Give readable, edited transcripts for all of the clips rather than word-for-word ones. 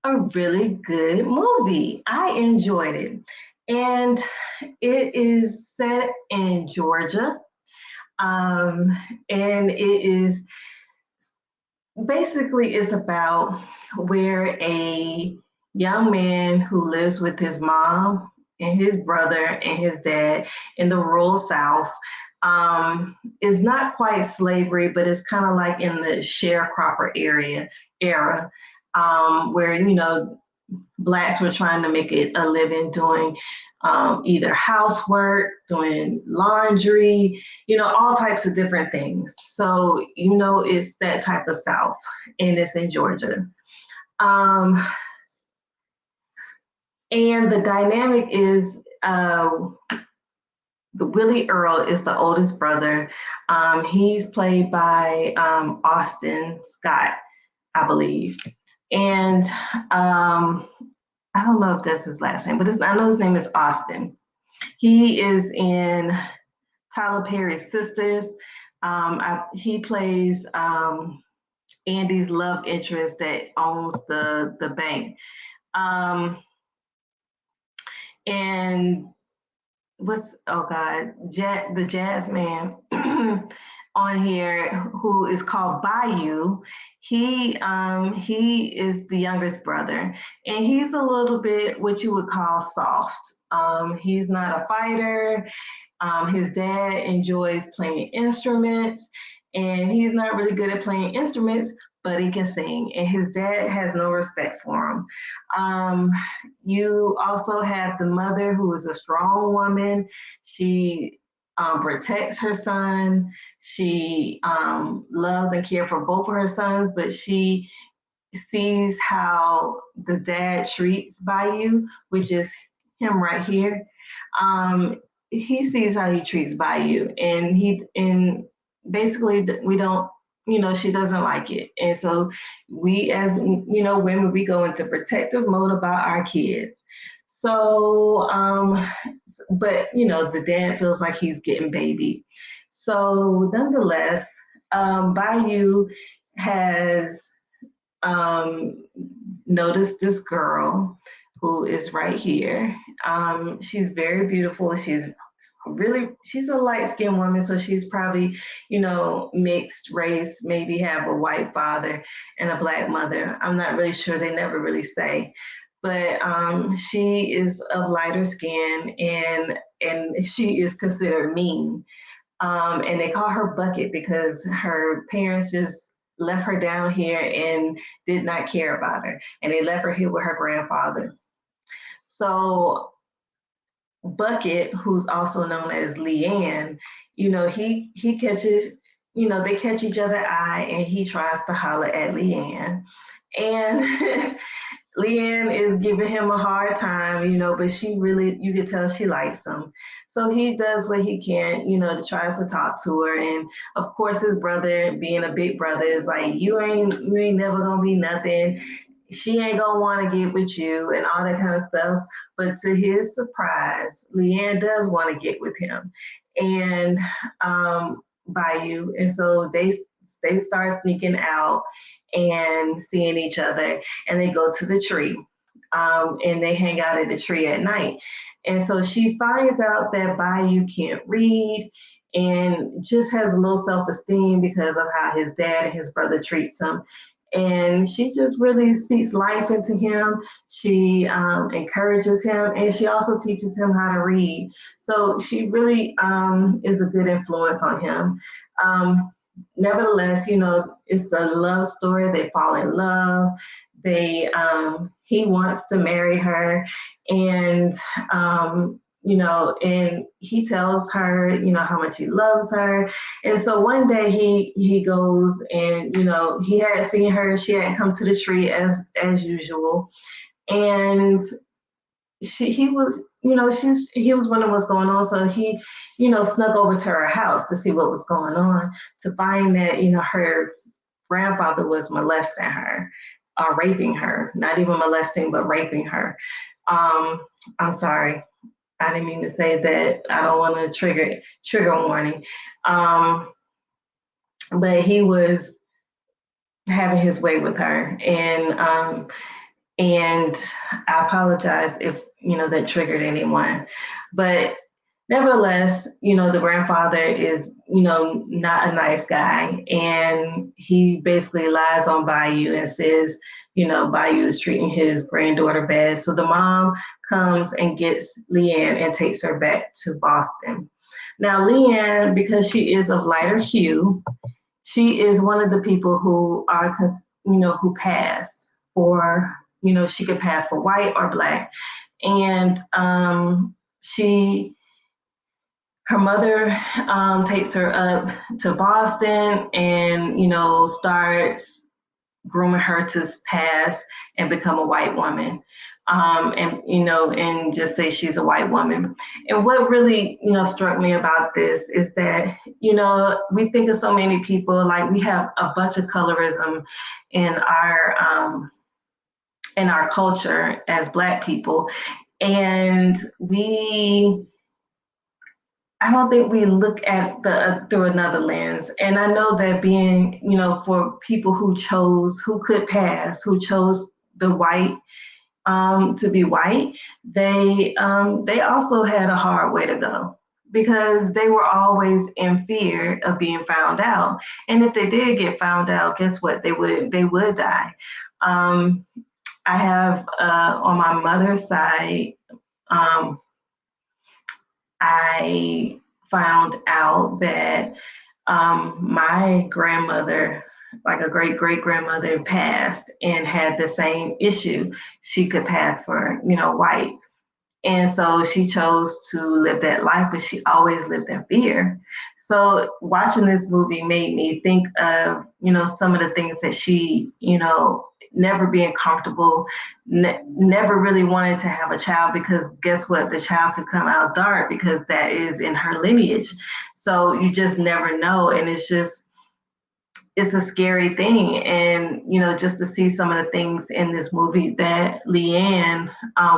a really good movie. I enjoyed it. And it is set in Georgia. Um, and it is basically it's about where a young man who lives with his mom and his brother and his dad in the rural South is not quite slavery, but it's kind of like in the sharecropper era, where blacks were trying to make it a living doing either housework, doing laundry, all types of different things. So, it's that type of South, and it's in Georgia. Um, and the dynamic is the Willie Earl is the oldest brother. He's played by Austin Scott, I believe. And I don't know if that's his last name, but I know his name is Austin. He is in Tyler Perry's Sisters. He plays Andy's love interest that owns the bank. And the Jazzman on here who is called Bayou. He is the youngest brother, and he's a little bit what you would call soft. He's not a fighter. His dad enjoys playing instruments, and he's not really good at playing instruments, but he can sing, and his dad has no respect for him. You also have the mother, who is a strong woman. She protects her son. She loves and cares for both of her sons, but she sees how the dad treats Bayou, which is him right here. He sees how he treats Bayou, and basically we don't, she doesn't like it, and so we, as women, we go into protective mode about our kids. So, but the dad feels like he's getting babied. So, nonetheless, Bayou has um, noticed this girl who is right here. She's very beautiful. She's a light-skinned woman, so she's probably, mixed race, maybe have a white father and a black mother. I'm not really sure. They never really say. But she is of lighter skin, and she is considered mean. And they call her Bucket because her parents just left her down here and did not care about her. And they left her here with her grandfather. So Bucket, who's also known as Leanne, he catches, they catch each other eye, and he tries to holler at Leanne. And Leanne is giving him a hard time, but she really, you can tell she likes him. So he does what he can, to tries to talk to her. And of course, his brother, being a big brother, is like, you ain't never gonna be nothing. She ain't gonna want to get with you and all that kind of stuff. But to his surprise, Leanne does want to get with him and Bayou. And so they start sneaking out and seeing each other, and they go to the tree, and they hang out at the tree at night. And so she finds out that Bayou can't read and just has a low self-esteem because of how his dad and his brother treats him. And she just really speaks life into him. She encourages him, and she also teaches him how to read. So she really is a good influence on him. Nevertheless, it's a love story. They fall in love. He wants to marry her, and and he tells her, how much he loves her. And so one day he goes, and he had seen her. She had come to the tree as usual, and he was he was wondering what's going on. So he snuck over to her house to see what was going on, to find that her grandfather was molesting her, raping her, not even molesting but raping her. I'm sorry, I didn't mean to say that. I don't want to trigger warning. But he was having his way with her, and And I apologize if, that triggered anyone. But nevertheless, the grandfather is, not a nice guy. And he basically lies on Bayou and says, Bayou is treating his granddaughter bad. So the mom comes and gets Leanne and takes her back to Boston. Now, Leanne, because she is of lighter hue, she is one of the people who are, who pass for, she could pass for white or black. And she, her mother takes her up to Boston and, starts grooming her to pass and become a white woman. And just say she's a white woman. And what really, struck me about this is that, we think of so many people, like we have a bunch of colorism in our culture as Black people, and I don't think we look at through another lens. And I know that being, for people who could pass, who chose the white to be white, they also had a hard way to go because they were always in fear of being found out. And if they did get found out, guess what? They would die. I have on my mother's side, I found out that my grandmother, like a great great grandmother, passed and had the same issue. She could pass for, white. And so she chose to live that life, but she always lived in fear. So watching this movie made me think of, some of the things that she, never being comfortable, never really wanted to have a child because guess what? The child could come out dark because that is in her lineage. So you just never know. And it's a scary thing. And, just to see some of the things in this movie that Leanne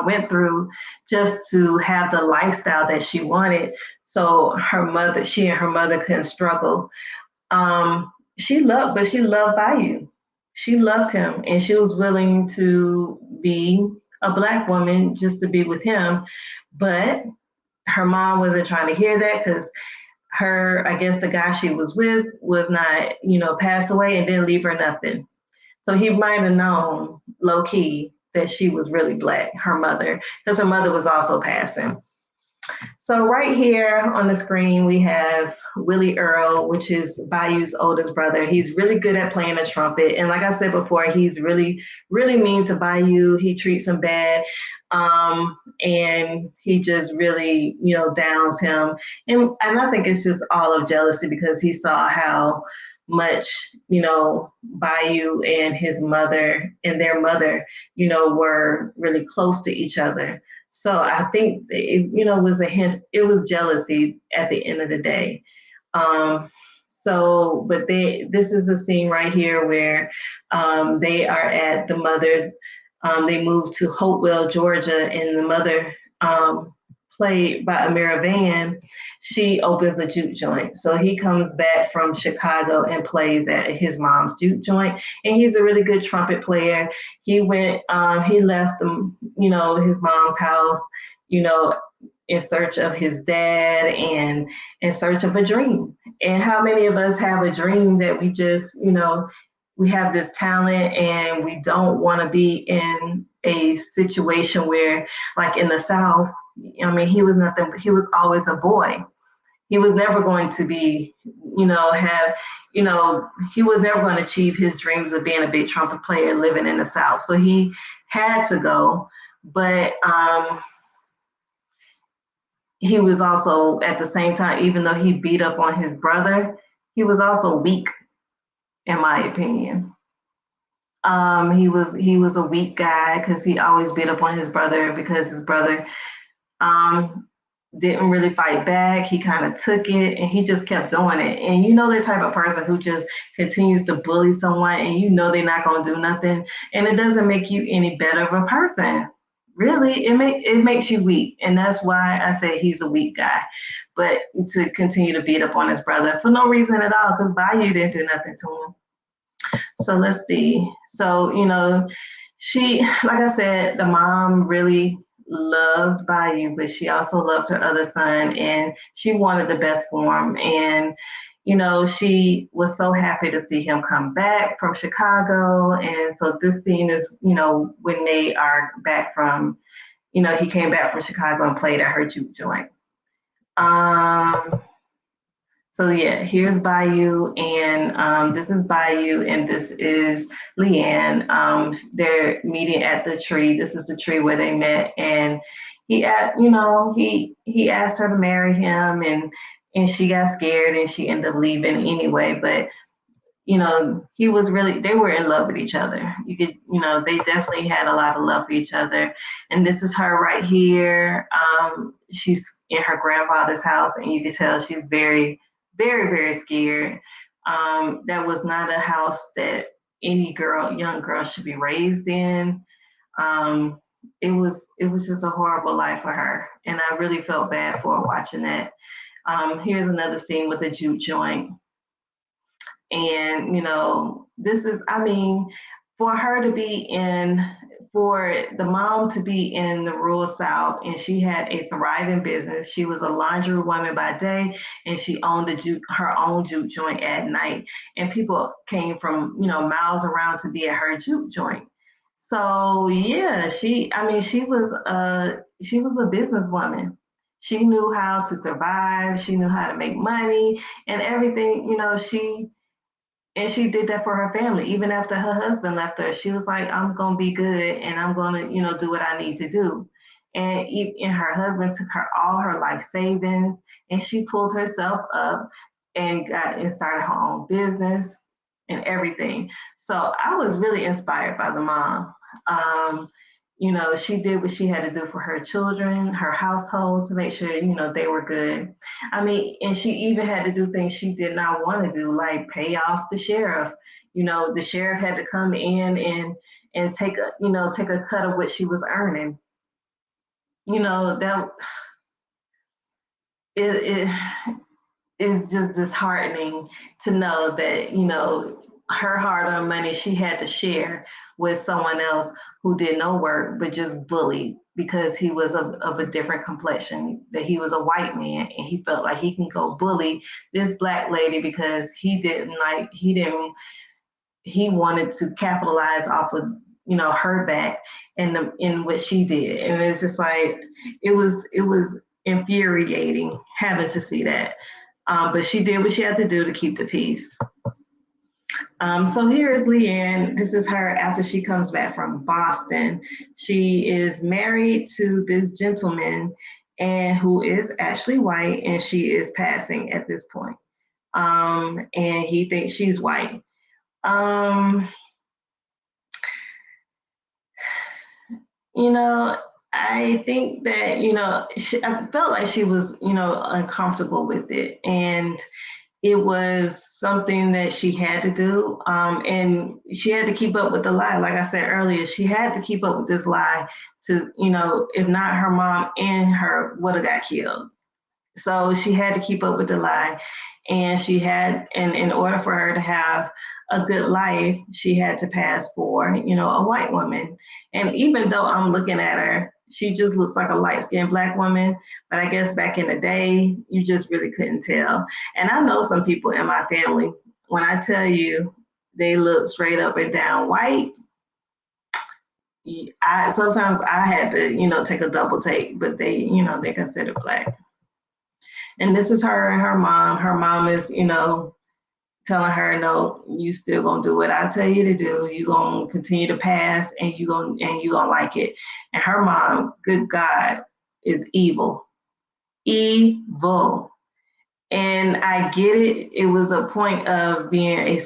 went through just to have the lifestyle that she wanted. So she and her mother couldn't struggle. She loved Bayou. She loved him and she was willing to be a Black woman just to be with him. But her mom wasn't trying to hear that because I guess the guy she was with was not, passed away and didn't leave her nothing. So he might have known low key that she was really Black, her mother, because her mother was also passing. So right here on the screen, we have Willie Earl, which is Bayou's oldest brother. He's really good at playing the trumpet. And like I said before, he's really, really mean to Bayou. He treats him bad. And he just really, downs him. And I think it's just all of jealousy because he saw how much, Bayou and his mother and their mother, were really close to each other. So I think it, was a hint. It was jealousy at the end of the day. But this is a scene right here where they are at the mother. They moved to Hopewell, Georgia, and the mother, played by Amira Van, she opens a Jute Joint. So he comes back from Chicago and plays at his mom's Jute Joint, and he's a really good trumpet player. He left his mom's house, in search of his dad and in search of a dream. And how many of us have a dream that we just, we have this talent and we don't want to be in a situation where, like in the South, he was nothing, he was always a boy. He was never going to be, he was never going to achieve his dreams of being a big trumpet player living in the South. So he had to go, but he was also at the same time, even though he beat up on his brother, he was also weak, in my opinion. He was a weak guy because he always beat up on his brother because his brother didn't really fight back. He kind of took it and he just kept doing it. And the type of person who just continues to bully someone and they're not going to do nothing. And it doesn't make you any better of a person. Really, it makes you weak. And that's why I say he's a weak guy. But to continue to beat up on his brother for no reason at all, because Bayou didn't do nothing to him. So let's see. So, like I said, the mom really loved Bayou, but she also loved her other son, and she wanted the best for him. And she was so happy to see him come back from Chicago. And so this scene is, when they are back from, he came back from Chicago and played at her Jute Joint. Um, so yeah, here's Bayou, and this is Bayou, and this is Leanne. They're meeting at the tree. This is the tree where they met, and he asked her to marry him, and she got scared, and she ended up leaving anyway. But they were in love with each other. They definitely had a lot of love for each other. And this is her right here. She's in her grandfather's house, and you can tell she's very, very, very scared. That was not a house that any young girl should be raised in. Um, it was just a horrible life for her. And I really felt bad for her watching that. Here's another scene with a jute joint. And, this is, I mean, for her to be for the mom to be in the rural South, and she had a thriving business. She was a laundry woman by day, and she owned her own jute joint at night. And people came from, miles around to be at her jute joint. So yeah, she was a businesswoman. She knew how to survive. She knew how to make money and everything. She did that for her family. Even after her husband left her, she was like, I'm going to be good, and I'm going to, do what I need to do. And her husband took all her life savings, and she pulled herself up and started her own business and everything. So I was really inspired by the mom. Um, she did what she had to do for her children, her household, to make sure, they were good. I mean, and she even had to do things she did not want to do, like pay off the sheriff. The sheriff had to come in and take a cut of what she was earning. That it is just disheartening to know that, her hard-earned money she had to share with someone else who did no work but just bullied because he was of a different complexion, that he was a white man, and he felt like he can go bully this black lady because he wanted to capitalize off of her back and in what she did. And it's just like it was infuriating having to see that. But she did what she had to do to keep the peace. So here is Leanne. This is her after she comes back from Boston. She is married to this gentleman, and who is actually white, and she is passing at this point. And he thinks she's white. Um, you know, I think that, I felt like she was, uncomfortable with it. And it was something that she had to do. And she had to keep up with the lie. Like I said earlier, she had to keep up with this lie to, if not, her mom and her would have got killed. So she had to keep up with the lie. And and in order for her to have a good life, she had to pass for, a white woman. And even though I'm looking at her, she just looks like a light skinned black woman. But I guess back in the day, you just really couldn't tell. And I know some people in my family, when I tell you they look straight up and down white, sometimes I had to, take a double take, but they consider black. And this is her and her mom. Her mom is, telling her, no, you still gonna do what I tell you to do. You gonna continue to pass, and you gonna like it. And her mom, good God, is evil. Evil. And I get it. It was a point of being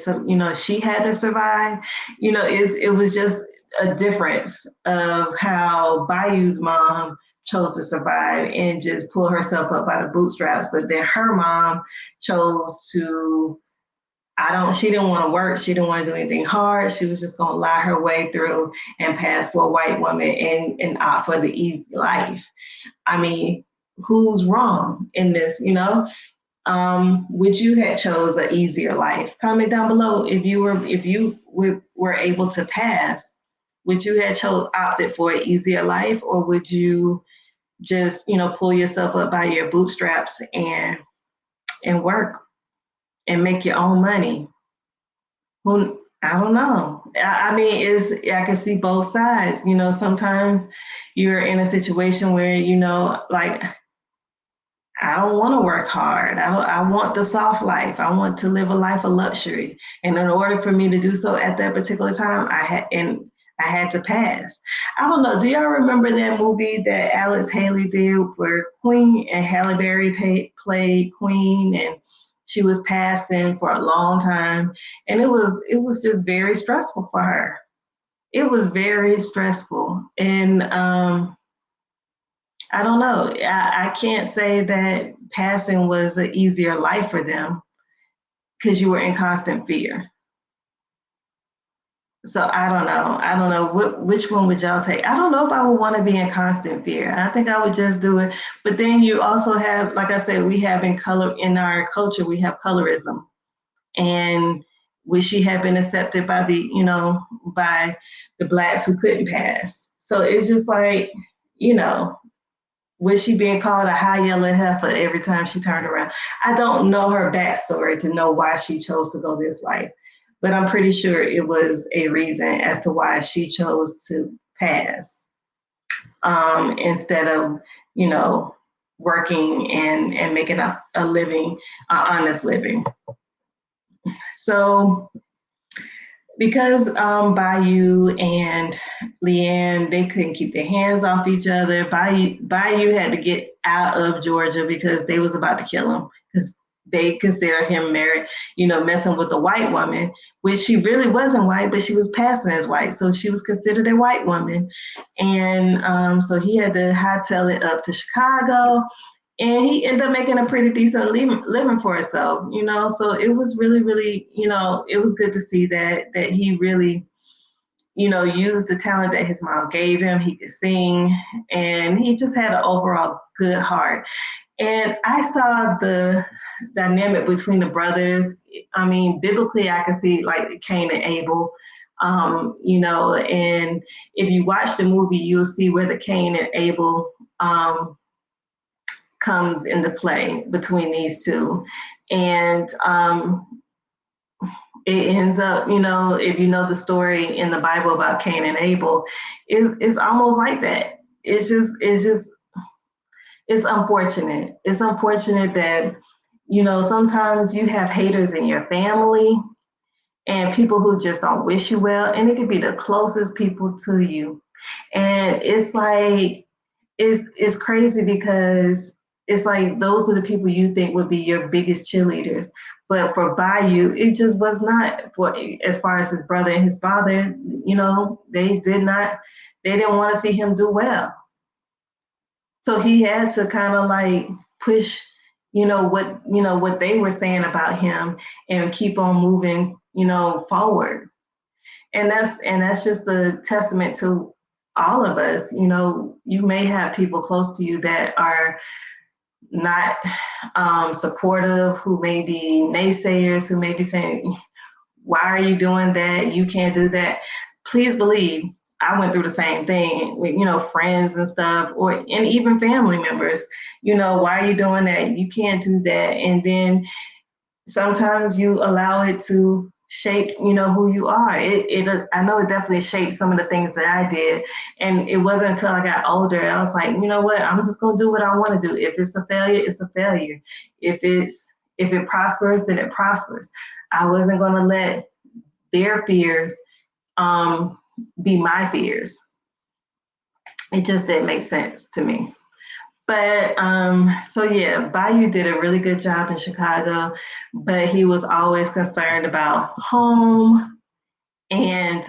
she had to survive. It was just a difference of how Bayou's mom chose to survive and just pull herself up by the bootstraps. But then her mom chose to, she didn't want to work. She didn't want to do anything hard. She was just going to lie her way through and pass for a white woman and opt for the easy life. I mean, who's wrong in this, would you have chose an easier life? Comment down below if you were able to pass would you have opted for an easier life, or would you just, pull yourself up by your bootstraps and work and make your own money? Well, I don't know. I mean, I can see both sides. Sometimes you're in a situation where, like, I don't want to work hard. I want the soft life. I want to live a life of luxury. And in order for me to do so at that particular time, I had to pass. I don't know. Do y'all remember that movie that Alex Haley did where Queen and Halle Berry played Queen, and she was passing for a long time, and it was just very stressful for her. It was very stressful, and I don't know. I can't say that passing was an easier life for them because you were in constant fear. So I don't know. I don't know which one would y'all take. I don't know if I would want to be in constant fear. I think I would just do it. But then you also have, like I said, we have in our culture, we have colorism. And would she have been accepted by by the blacks who couldn't pass? So it's just like, you know, was she being called a high yellow heifer every time she turned around? I don't know her backstory to know why she chose to go this life, but I'm pretty sure it was a reason as to why she chose to pass, instead of, you know, working and making a living, an honest living. So because Bayou and Leanne, they couldn't keep their hands off each other. Bayou had to get out of Georgia because they was about to kill him because they consider him married, messing with a white woman, which she really wasn't white, but she was passing as white, so she was considered a white woman. And so he had to hightail it up to Chicago, and he ended up making a pretty decent living for himself, so it was really, really, it was good to see that he really, used the talent that his mom gave him. He could sing, and he just had an overall good heart. And I saw the dynamic between the brothers. I mean, biblically, I can see like Cain and Abel, and if you watch the movie, you'll see where the Cain and Abel comes into play between these two. And it ends up, if you know the story in the Bible about Cain and Abel, it's almost like that. It's unfortunate. It's unfortunate that, sometimes you have haters in your family and people who just don't wish you well, and it could be the closest people to you. And it's like, it's crazy because it's like those are the people you think would be your biggest cheerleaders. But for Bayou, it just was not. For as far as his brother and his father, they didn't want to see him do well. So he had to kind of like push, what they were saying about him and keep on moving, forward. And that's just a testament to all of us. You may have people close to you that are not supportive, who may be naysayers, who may be saying, why are you doing that? You can't do that. Please believe I went through the same thing with, friends and stuff, and even family members. Why are you doing that? You can't do that. And then sometimes you allow it to shape, who you are. I know it definitely shaped some of the things that I did. And it wasn't until I got older, I was like, you know what, I'm just gonna do what I want to do. If it's a failure, it's a failure. If it prospers, then it prospers. I wasn't gonna let their fears be my fears. It just didn't make sense to me. But so yeah, Bayou did a really good job in Chicago, but he was always concerned about home, and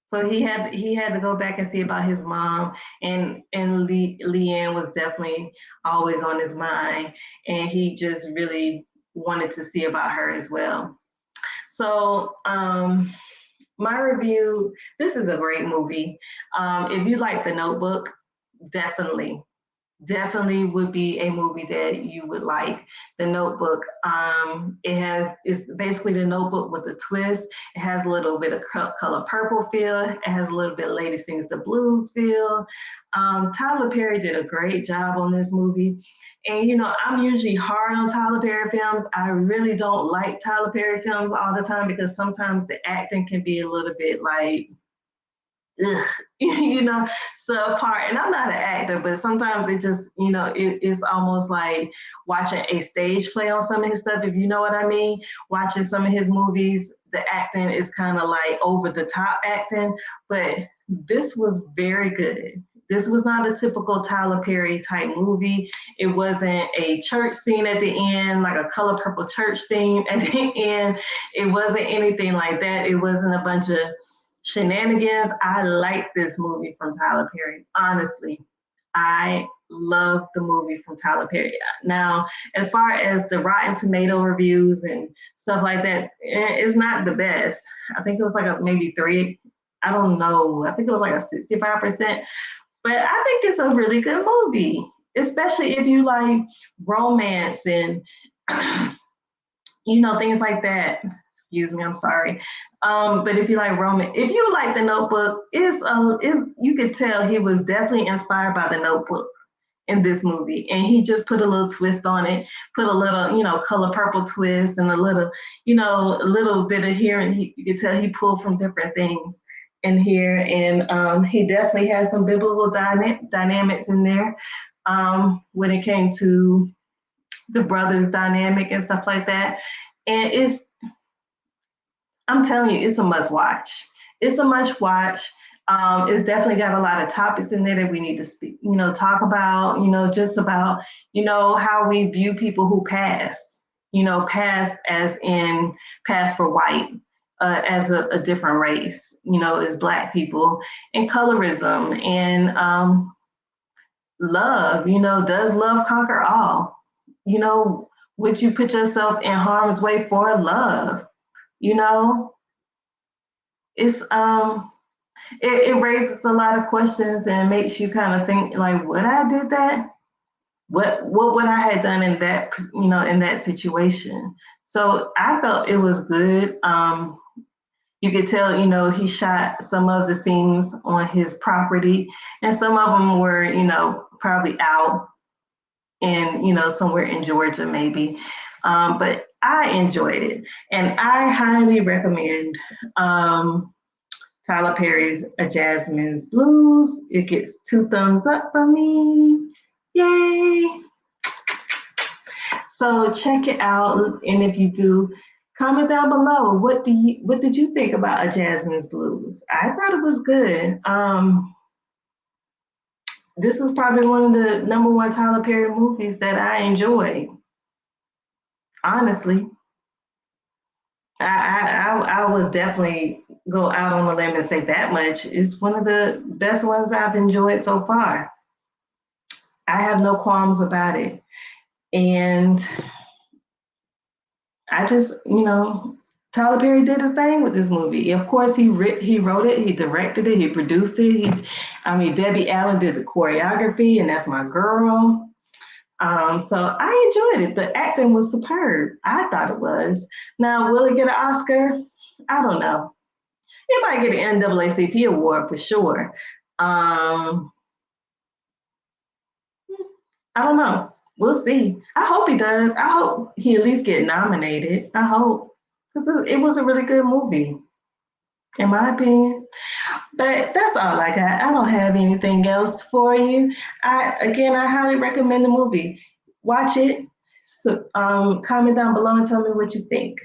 so he had to go back and see about his mom, and Leanne was definitely always on his mind, and he just really wanted to see about her as well. So my review: this is a great movie. If you like The Notebook, definitely. definitely would be a movie that you would like. The Notebook. It's basically The Notebook with a twist. It has a little bit of color purple feel. It has a little bit of Lady Sings the Blues feel. Tyler Perry did a great job on this movie. And I'm usually hard on Tyler Perry films. I really don't like Tyler Perry films all the time because sometimes the acting can be a little bit like ugh, subpart. And I'm not an actor, but sometimes it just, it's almost like watching a stage play on some of his stuff, if you know what I mean. Watching some of his movies, the acting is kind of like over the top acting, but this was very good. This was not a typical Tyler Perry type movie. It wasn't a church scene at the end, like a color purple church theme at the end. It wasn't anything like that. It wasn't a bunch of shenanigans. I like this movie from Tyler Perry. Honestly, I love the movie from Tyler Perry. Now, as far as the Rotten Tomato reviews and stuff like that, it's not the best. I think it was like a maybe three. I don't know. I think it was like a 65%. But I think it's a really good movie, especially if you like romance and things like that. Excuse me, I'm sorry. But if you like romance, if you like The Notebook, is you could tell he was definitely inspired by The Notebook in this movie, and he just put a little twist on it, put a little, color purple twist, and a little bit of here, and you could tell he pulled from different things in here, and he definitely had some biblical dynamics in there when it came to the brothers dynamic and stuff like that. And I'm telling you, it's a must watch. It's a must watch. It's definitely got a lot of topics in there that we need to speak, talk about, just about, how we view people who passed, passed as in passed for white, as a different race, as Black people, and colorism and love, does love conquer all? Would you put yourself in harm's way for love? You know, it's it raises a lot of questions and makes you kind of think like, would I did that? What would I have done in that in that situation? So I felt it was good. You could tell, he shot some of the scenes on his property, and some of them were, probably out in, somewhere in Georgia, maybe. But I enjoyed it, and I highly recommend Tyler Perry's A Jazzman's Blues. It gets 2 thumbs up from me. Yay! So check it out, and if you do, comment down below. What did you think about A Jazzman's Blues? I thought it was good. This is probably one of the number one Tyler Perry movies that I enjoyed. Honestly, I would definitely go out on a limb and say that much. It's one of the best ones I've enjoyed so far. I have no qualms about it. And I just, Tyler Perry did his thing with this movie. Of course, he wrote it, he directed it, he produced it. Debbie Allen did the choreography, and that's my girl. So I enjoyed it. The acting was superb. I thought it was. Now, will it get an Oscar? I don't know. It might get an NAACP award for sure. I don't know. We'll see. I hope he does. I hope he at least get nominated. I hope, because it was a really good movie, in my opinion. But that's all I got. I don't have anything else for you. I highly recommend the movie. Watch it. So, comment down below and tell me what you think.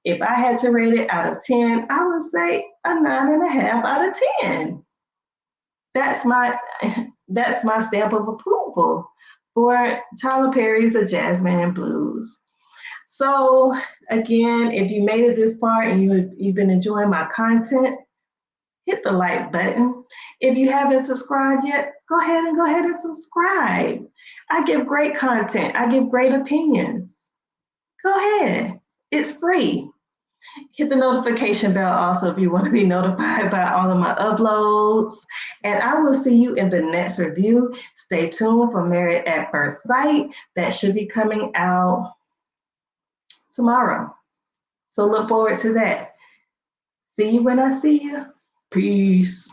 If I had to rate it out of 10, I would say a 9.5 out of 10. That's my that's my stamp of approval for Tyler Perry's A Jazzman Blues. So again, if you made it this far and you've been enjoying my content, hit the like button. If you haven't subscribed yet, go ahead and subscribe. I give great content. I give great opinions. Go ahead. It's free. Hit the notification bell also if you want to be notified by all of my uploads. And I will see you in the next review. Stay tuned for Married at First Sight. That should be coming out tomorrow. So look forward to that. See you when I see you. Peace.